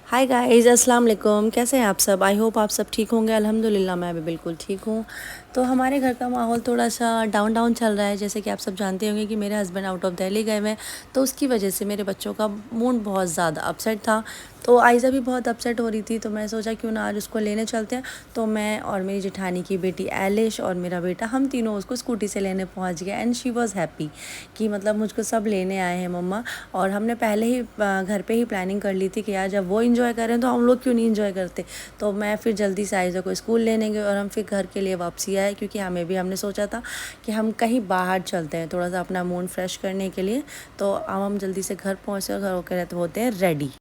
Hi guys, अस्सलाम वालेकुम। कैसे हैं आप सब? आई होप आप सब ठीक होंगे। अल्हम्दुलिल्लाह मैं भी बिल्कुल ठीक हूँ। तो हमारे घर का माहौल थोड़ा सा डाउन डाउन चल रहा है। जैसे कि आप सब जानते होंगे कि मेरे हस्बैंड आउट ऑफ दिल्ली गए हुए हैं, तो उसकी वजह से मेरे बच्चों का मूड बहुत ज़्यादा अपसेट था। तो आयज़ा भी बहुत अपसेट हो रही थी, तो मैं सोचा क्यों ना आज उसको लेने चलते हैं। तो मैं और मेरी जेठानी की बेटी एलिश और मेरा बेटा, हम तीनों उसको स्कूटी से लेने पहुँच गए। एंड शी वॉज़ हैप्पी कि मतलब मुझको सब लेने आए हैं मम्मा। और हमने पहले ही घर पे ही प्लानिंग कर ली थी कि यार जब वो इन्जॉय करें तो हम लोग क्यों नहीं इन्जॉय करते। तो मैं फिर जल्दी से आयज़ा को स्कूल लेने गए और हम फिर घर के लिए वापसी आए, क्योंकि हमने सोचा था कि हम कहीं बाहर चलते हैं थोड़ा सा अपना मूड फ्रेश करने के लिए। तो अब हम जल्दी से घर पहुँचे और घर होकर होते हैं रेडी।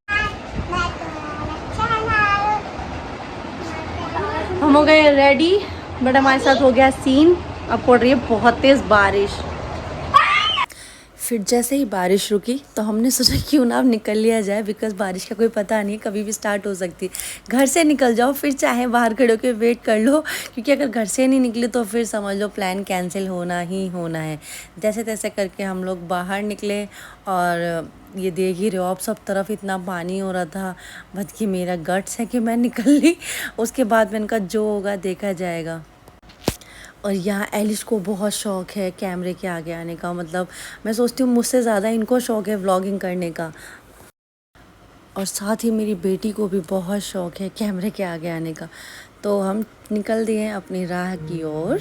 हम हो गए रेडी, बट हमारे साथ हो गया सीन। अब पड़ रही है बहुत तेज़ बारिश। फिर जैसे ही बारिश रुकी तो हमने सोचा क्यों ना अब निकल लिया जाए, बिकॉज़ बारिश का कोई पता नहीं, कभी भी स्टार्ट हो सकती है। घर से निकल जाओ फिर चाहे बाहर खड़े होकर वेट कर लो, क्योंकि अगर घर से नहीं निकले तो फिर समझ लो प्लान कैंसिल होना ही होना है। जैसे तैसे करके हम लोग बाहर निकले और ये देख ही रहे हो आप, सब तरफ इतना पानी हो रहा था। बट कि मेरा गट्स है कि मैं निकल ली। उसके बाद मैंने कहा जो होगा देखा जाएगा। और यहाँ एलिश को बहुत शौक है कैमरे के आगे आने का। मतलब मैं सोचती हूँ मुझसे ज़्यादा इनको शौक है व्लॉगिंग करने का। और साथ ही मेरी बेटी को भी बहुत शौक है कैमरे के आगे आने का। तो हम निकल दिए हैं अपनी राह की ओर।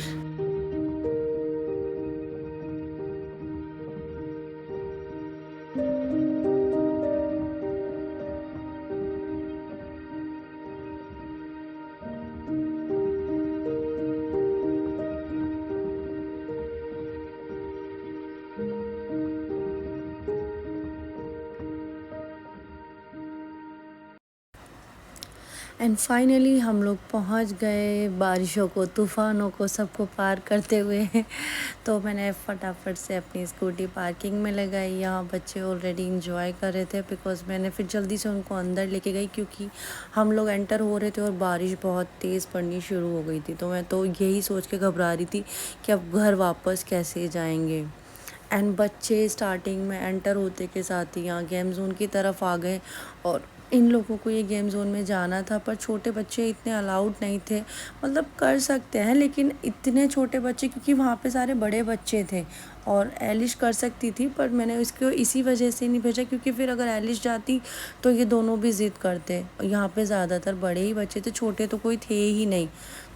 एंड फाइनली हम लोग पहुंच गए, बारिशों को, तूफ़ानों को, सबको पार करते हुए। तो मैंने फटाफट से अपनी स्कूटी पार्किंग में लगाई। यहाँ बच्चे ऑलरेडी इंजॉय कर रहे थे, बिकॉज़ मैंने फिर जल्दी से उनको अंदर लेके गई, क्योंकि हम लोग एंटर हो रहे थे और बारिश बहुत तेज़ पड़नी शुरू हो गई थी। तो मैं तो यही सोच के घबरा रही थी कि अब घर वापस कैसे जाएंगे। एंड बच्चे स्टार्टिंग में एंटर होते के साथ ही यहाँ गेम जोन की तरफ आ गए। और इन लोगों को ये गेम जोन में जाना था, पर छोटे बच्चे इतने अलाउड नहीं थे। मतलब कर सकते हैं लेकिन इतने छोटे बच्चे, क्योंकि वहाँ पे सारे बड़े बच्चे थे। और एलिश कर सकती थी, पर मैंने इसको इसी वजह से नहीं भेजा, क्योंकि फिर अगर एलिश जाती तो ये दोनों भी ज़िद करते। यहाँ पे ज़्यादातर बड़े ही बच्चे थे, छोटे तो कोई थे ही नहीं।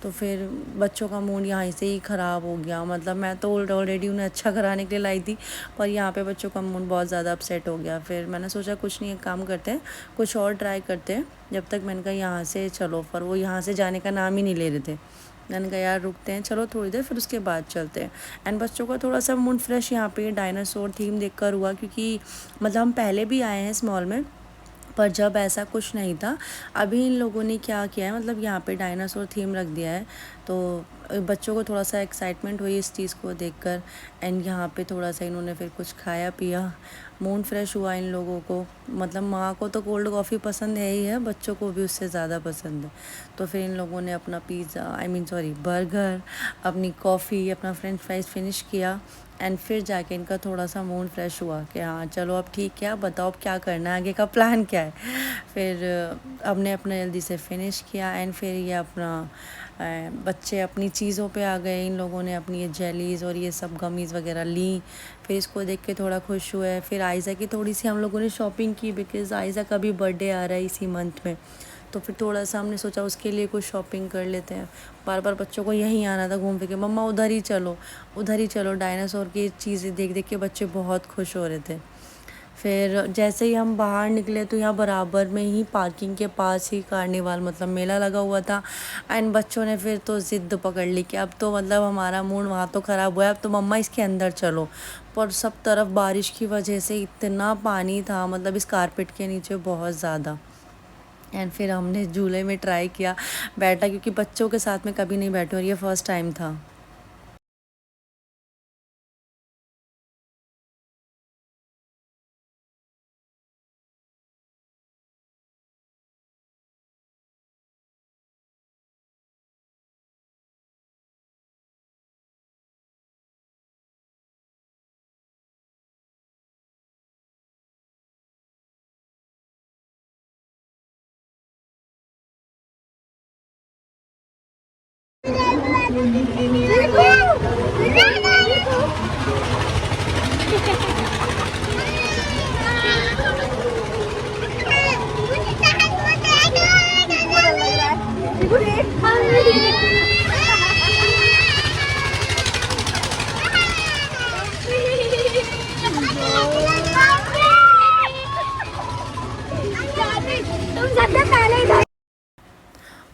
तो फिर बच्चों का मूड यहाँ से ही ख़राब हो गया। मतलब मैं तो ऑलरेडी उन्हें अच्छा कराने के लिए लाई थी, पर यहाँ पे बच्चों का मूड बहुत ज़्यादा अपसेट हो गया। फिर मैंने सोचा कुछ नहीं, एक काम करते हैं, कुछ और ट्राई करते हैं। जब तक मैंने कहा यहाँ से चलो, पर वो यहाँ से जाने का नाम ही नहीं ले रहे थे। मैंने कहा यार रुकते हैं, चलो थोड़ी देर, फिर उसके बाद चलते हैं। एंड बच्चों का थोड़ा सा मूड फ्रेश यहाँ पे डायनासोर थीम देखकर हुआ, क्योंकि मतलब हम पहले भी आए हैं इस मॉल में, पर जब ऐसा कुछ नहीं था। अभी इन लोगों ने क्या किया है, मतलब यहाँ पे डायनासोर थीम रख दिया है। तो बच्चों को थोड़ा सा एक्साइटमेंट हुई इस चीज़ को देखकर। एंड यहाँ पे थोड़ा सा इन्होंने फिर कुछ खाया पिया, मूड फ्रेश हुआ इन लोगों को। मतलब माँ को तो कोल्ड कॉफ़ी पसंद है ही है, बच्चों को भी उससे ज़्यादा पसंद है। तो फिर इन लोगों ने अपना pizza, I mean sorry burger, अपनी कॉफ़ी, अपना फ्रेंच फ्राइज़ फिनिश किया। एंड फिर जाके इनका थोड़ा सा मूड फ्रेश हुआ कि हाँ चलो अब ठीक है, अब बताओ अब क्या करना है, आगे का प्लान क्या है। फिर हमने अपना जल्दी से फिनिश किया। एंड फिर ये अपना बच्चे अपनी चीज़ों पे आ गए। इन लोगों ने अपनी ये जेलीज़ और ये सब गमीज़ वगैरह ली। फिर इसको देख के थोड़ा खुश हुए। फिर आयज़ा की थोड़ी सी हम लोगों ने शॉपिंग की, बिकॉज़ आयज़ा का भी बर्थडे आ रहा है इसी मंथ में। तो फिर थोड़ा सा हमने सोचा उसके लिए कुछ शॉपिंग कर लेते हैं। बार बार बच्चों को यहीं आना था घूम फिर के, मम्मा उधर ही चलो, उधर ही चलो। डायनासोर की चीज़ें देख देख के बच्चे बहुत खुश हो रहे थे। फिर जैसे ही हम बाहर निकले तो यहाँ बराबर में ही पार्किंग के पास ही कार्निवाल मतलब मेला लगा हुआ था। एंड बच्चों ने फिर तो ज़िद पकड़ ली कि अब तो मतलब हमारा मूड वहाँ तो ख़राब हुआ है, अब तो मम्मा इसके अंदर चलो। पर सब तरफ बारिश की वजह से इतना पानी था, मतलब इस कारपेट के नीचे बहुत ज़्यादा। एंड फिर हमने झूले में ट्राई किया बैठा, क्योंकि बच्चों के साथ में कभी नहीं बैठे और ये फर्स्ट टाइम था।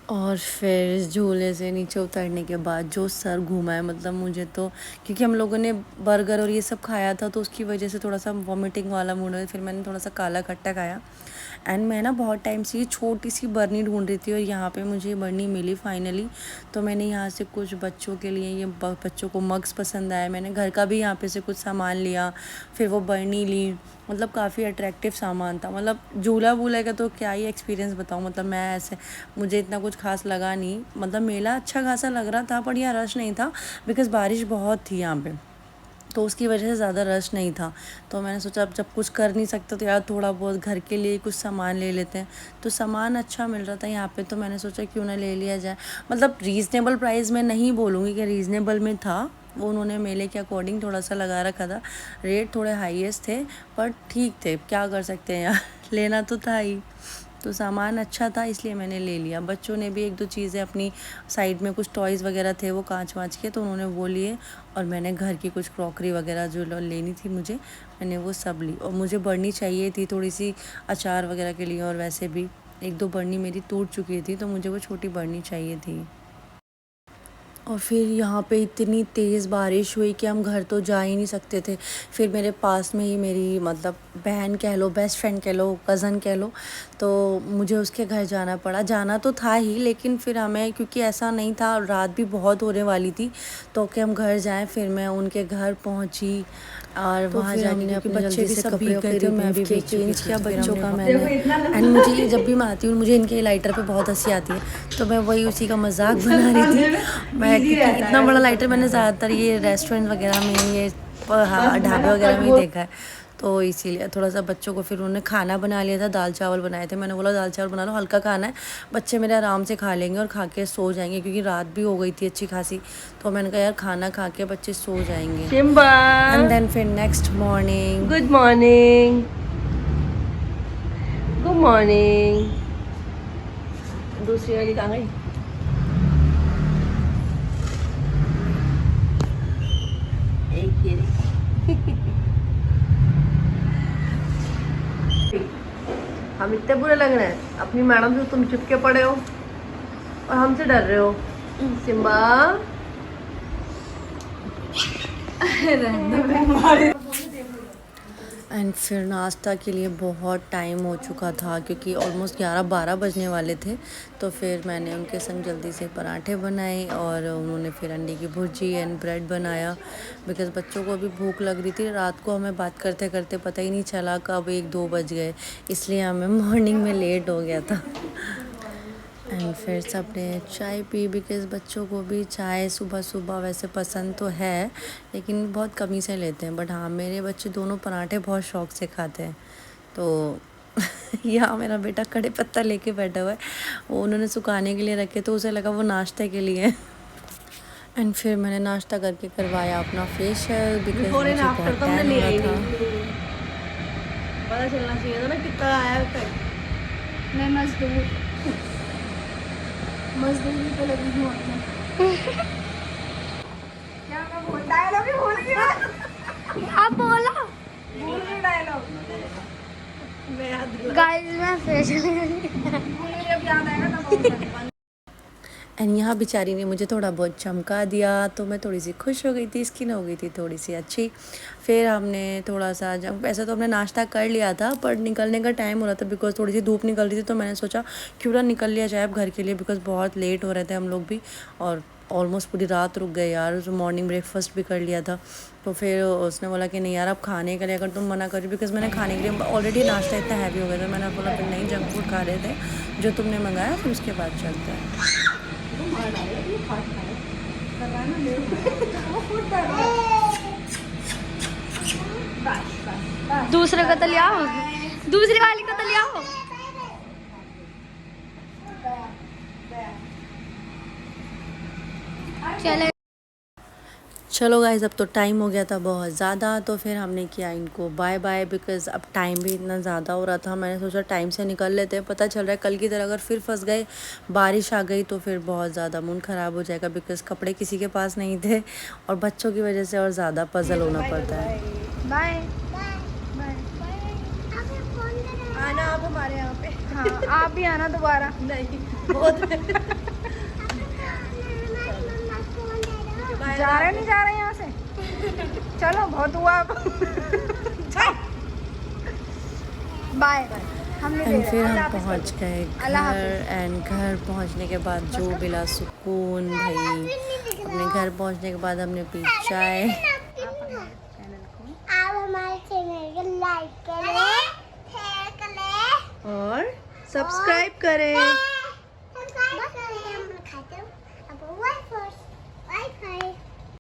और फिर इस झूले से नीचे उतरने के बाद जो सर घूमा है, मतलब मुझे तो, क्योंकि हम लोगों ने बर्गर और ये सब खाया था तो उसकी वजह से थोड़ा सा वॉमिटिंग वाला मूड है। फिर मैंने थोड़ा सा काला खट्टा खाया। एंड मैं ना बहुत टाइम से ये छोटी सी बर्नी ढूंढ रही थी और यहाँ पे मुझे ये बर्नी मिली फाइनली। तो मैंने यहाँ से कुछ बच्चों के लिए, ये बच्चों को मग्स पसंद आए, मैंने घर का भी यहाँ पे से कुछ सामान लिया, फिर वो बर्नी ली। मतलब काफ़ी अट्रैक्टिव सामान था। मतलब झूला वूला का तो क्या ही एक्सपीरियंस बताऊँ। मतलब मैं ऐसे, मुझे इतना कुछ खास लगा नहीं। मतलब मेला अच्छा खासा लग रहा था पर यहाँ रश नहीं था बिकॉज़ बारिश बहुत थी यहाँ पे, तो उसकी वजह से ज़्यादा रश नहीं था। तो मैंने सोचा अब जब कुछ कर नहीं सकते तो यार थोड़ा बहुत घर के लिए कुछ सामान ले लेते हैं। तो सामान अच्छा मिल रहा था यहाँ पे, तो मैंने सोचा क्यों ना ले लिया जाए। मतलब रीज़नेबल प्राइस में नहीं बोलूँगी कि रीज़नेबल में था, वो उन्होंने मेले के अकॉर्डिंग थोड़ा सा लगा रखा था। रेट थोड़े हाईएस्ट थे पर ठीक थे, क्या कर सकते हैं यार लेना तो था ही। तो सामान अच्छा था इसलिए मैंने ले लिया। बच्चों ने भी एक दो चीज़ें अपनी साइड में, कुछ टॉयज़ वगैरह थे वो कांच वाँच के, तो उन्होंने वो लिए। और मैंने घर की कुछ क्रॉकरी वगैरह जो लेनी थी मुझे, मैंने वो सब ली। और मुझे बर्नी चाहिए थी थोड़ी सी अचार वगैरह के लिए, और वैसे भी एक दो बर्नी मेरी टूट चुकी थी तो मुझे वो छोटी बर्नी चाहिए थी। और फिर यहाँ पे इतनी तेज़ बारिश हुई कि हम घर तो जा ही नहीं सकते थे। फिर मेरे पास में ही मेरी, मतलब बहन कह लो, बेस्ट फ्रेंड कह लो, कज़न कह लो, तो मुझे उसके घर जाना पड़ा। जाना तो था ही लेकिन फिर हमें, क्योंकि ऐसा नहीं था, रात भी बहुत होने वाली थी तो कि हम घर जाएं। फिर मैं उनके घर पहुंची और तो वहाँ जाके अपने बच्चे भी सब भीग गए थे, मैं भी चेंज किया बच्चों का मैंने। एंड मुझे ये जब भी मैं आती हूँ मुझे इनके लाइटर पे बहुत हंसी आती है, तो मैं वही उसी का मजाक बना रही थी। मैं, क्योंकि इतना बड़ा लाइटर मैंने ज़्यादातर ये रेस्टोरेंट वगैरह में, ये ढाबे वगैरह में ही देखा है, तो इसीलिए थोड़ा सा बच्चों को, फिर उन्होंने खाना बना लिया था, दाल चावल बनाए थे। मैंने बोला दाल चावल बना लो, हल्का खाना है, बच्चे मेरे आराम से खा लेंगे और खा के सो जाएंगे, क्योंकि रात भी हो गई थी अच्छी खासी। तो मैंने कहा यार खाना खा के बच्चे सो जाएंगे। सिम्बा, एंड देन फिर next morning, good morning, good morning. दूसरी वाली कहाँ गई? एक ये हम इतने बुरे लग रहे हैं अपनी मैडम से, तुम चिपके पड़े हो और हमसे डर रहे हो। सिम्बा एंड फिर नाश्ता के लिए बहुत टाइम हो चुका था, क्योंकि ऑलमोस्ट 11-12 बजने वाले थे। तो फिर मैंने उनके संग जल्दी से पराठे बनाए और उन्होंने फिर अंडे की भुर्जी एंड ब्रेड बनाया, बिकॉज़ बच्चों को अभी भूख लग रही थी। रात को हमें बात करते करते पता ही नहीं चला कब 1-2 बज गए, इसलिए हमें मॉर्निंग में लेट हो गया था। एंड फिर सब ने चाय पी, बिकॉज़ बच्चों को भी चाय सुबह सुबह वैसे पसंद तो है लेकिन बहुत कमी से लेते हैं। बट हाँ, मेरे बच्चे दोनों पराठे बहुत शौक से खाते हैं। तो यहाँ मेरा बेटा कड़े पत्ता लेके बैठा हुआ है, वो उन्होंने सुखाने के लिए रखे तो उसे लगा वो नाश्ते के लिए। एंड फिर मैंने नाश्ता करके करवाया अपना फेशियल, बिकॉज़ मुझे बहुत टैन हो रहा था। पता चलना चाहिए था ना कितना आया इफेक्ट। मैं मजदूरी पे लगी हूँ अपने। क्या मैं बोल, डायलॉग ही भूल गया। आप बोला, भूल गई डायलॉग। गाइस मैं फेशियल भूल गई, अब याद आएगा तब बोलूंगा। एंड यहाँ बेचारी ने मुझे थोड़ा बहुत चमका दिया तो मैं थोड़ी सी खुश हो गई थी, स्किन हो गई थी थोड़ी सी अच्छी। फिर हमने थोड़ा सा, जब वैसे तो हमने नाश्ता कर लिया था पर निकलने का टाइम हो रहा था बिकॉज़ थोड़ी सी धूप निकल रही थी, तो मैंने सोचा क्यों ना निकल लिया जाए अब घर के लिए, बिकॉज़ बहुत लेट हो रहे थे हम लोग भी और ऑलमोस्ट पूरी रात रुक गए यार। तो मॉर्निंग ब्रेकफास्ट भी कर लिया था। तो फिर उसने बोला कि नहीं यार अब खाने के लिए अगर तुम मना करी, बिकॉज़ मैंने खाने के लिए ऑलरेडी नाश्ता इतना हैवी हो गया था, मैंने बोला फिर नहीं, जंक फूड खा रहे थे जो तुमने मंगाया, फिर उसके बाद चलते हैं। दूसरे को तो ले आओ, दूसरी वाली को तो ले आओ। चले चलो गाइस, अब तो टाइम हो गया था बहुत ज़्यादा, तो फिर हमने किया इनको बाय बाय, बिकॉज़ अब टाइम भी इतना ज़्यादा हो रहा था। मैंने सोचा टाइम से निकल लेते हैं, पता चल रहा है कल की तरह अगर फिर फंस गए, बारिश आ गई तो फिर बहुत ज़्यादा मूड ख़राब हो जाएगा, बिकॉज़ कपड़े किसी के पास नहीं थे और बच्चों की वजह से और ज़्यादा पजल होना पड़ता है। Bye bye. आना आप हमारे यहाँ पे। हाँ आप भी आना दोबारा। नहीं, बहुत जा रहे नहीं जा रहे यहाँ से? चलो बहुत हुआ अब। बाय। हमने एंड फिर हम पहुंच गए अल्लाह घर। एंड घर पहुंचने के बाद जो मिला सुकून भाई, अपने घर पहुंचने के बाद हमने पी चाय। आप हमारे चैनल को लाइक करें, शेयर करें और सब्सक्राइब करें।